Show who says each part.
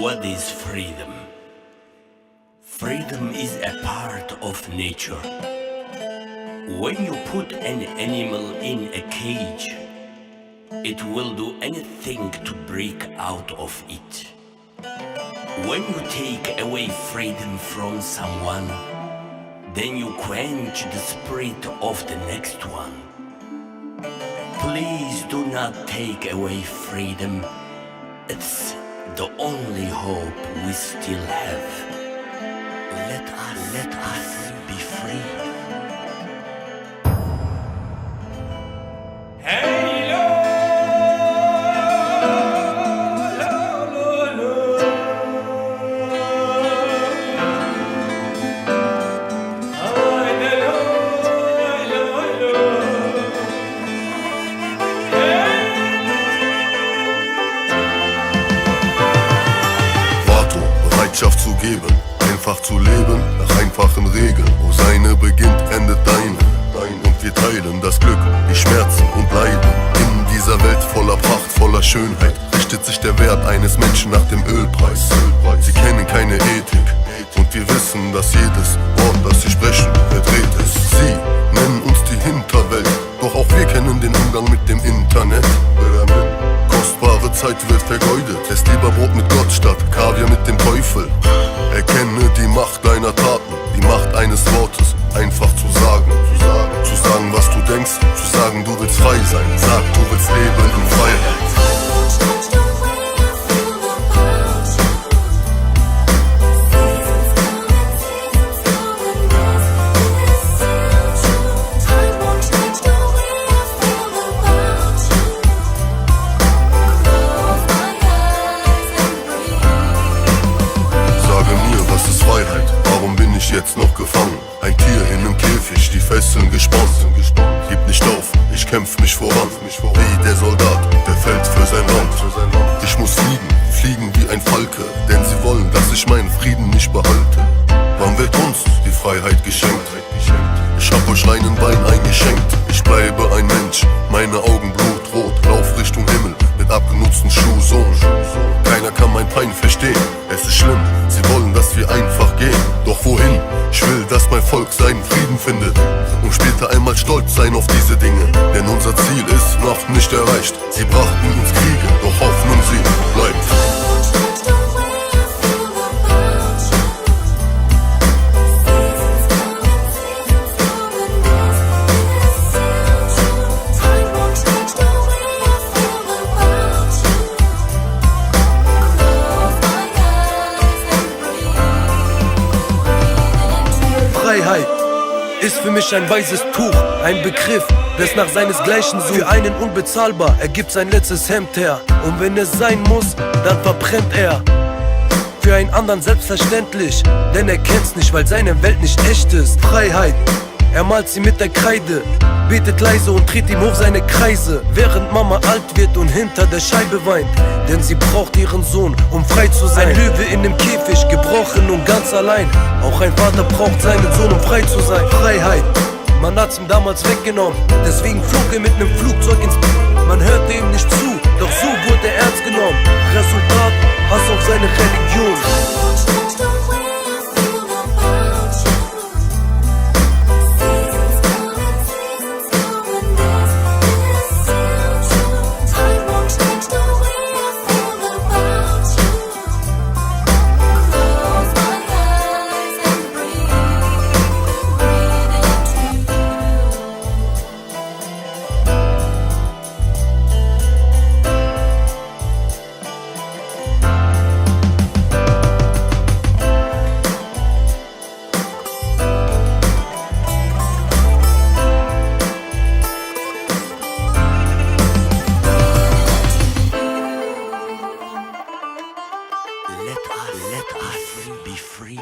Speaker 1: What is freedom? Freedom is a part of nature. When you put an animal in a cage, it will do anything to break out of it. When you take away freedom from someone, then you quench the spirit of the next one. Please do not take away freedom. It's the only hope we still have. Let us be free.
Speaker 2: Bereitschaft zu geben, einfach zu leben, nach einfachen Regeln. Wo seine beginnt, endet deine. Und wir teilen das Glück, die Schmerzen und Leiden. In dieser Welt voller Pracht, voller Schönheit richtet sich der Wert eines Menschen nach dem Ölpreis. Sie kennen keine Ethik und wir wissen, dass jedes Wort, das sie sprechen, verdreht ist. Sie nennen uns die Hinterwelt, doch auch wir kennen den Umgang mit dem Internet. Kostbare Zeit wird vergeudet. Ess lieber Brot mit Gott statt Kaviar mit dem Teufel. Erkenne die Macht deiner Taten, die Macht eines Wortes, einfach zu sagen. Zu sagen, was du denkst, zu sagen, du willst frei sein. Sag, du willst leben in Freiheit. Warum bin ich jetzt noch gefangen? Ein Tier in nem Käfig, die Fesseln gespannt. Gib nicht auf, ich kämpf mich voran. Wie der Soldat, der fällt für sein Land. Ich muss fliegen wie ein Falke, denn sie wollen, dass ich meinen Frieden nicht behalte. Wann wird uns die Freiheit geschenkt? Ich hab euch reinen Wein eingeschenkt. Ich bleibe ein Mensch, meine Augen blutrot. Lauf Richtung Himmel mit abgenutzten Schuhsohlen. Keiner kann mein Pein verstehen, es ist schlimm. Sie wollen, dass wir einfach gehen. Doch wohin? Ich will, dass mein Volk seinen Frieden findet und später einmal stolz sein auf diese Dinge. Denn unser Ziel ist noch nicht erreicht. Sie brachten uns Kriege, doch Hoffnung, sie bleibt.
Speaker 3: Freiheit ist für mich ein weißes Tuch, ein Begriff, das nach seinesgleichen sucht. Für einen unbezahlbar, er gibt sein letztes Hemd her. Und wenn es sein muss, dann verbrennt er. Für einen anderen selbstverständlich, denn er kennt's nicht, weil seine Welt nicht echt ist. Freiheit, er malt sie mit der Kreide, betet leise und dreht ihm hoch seine Kreise. Während Mama alt wird und hinter der Scheibe weint, denn sie braucht ihren Sohn, um frei zu sein. Ein Löwe in dem Käfig, gebrochen und ganz allein. Auch ein Vater braucht seinen Sohn, um frei zu sein. Freiheit, man hat's ihm damals weggenommen, deswegen flog er mit nem Flugzeug ins Man hörte ihm nicht zu, doch so wurde er ernst genommen. Resultat, Hass auf seine Religion.
Speaker 1: Let us be free.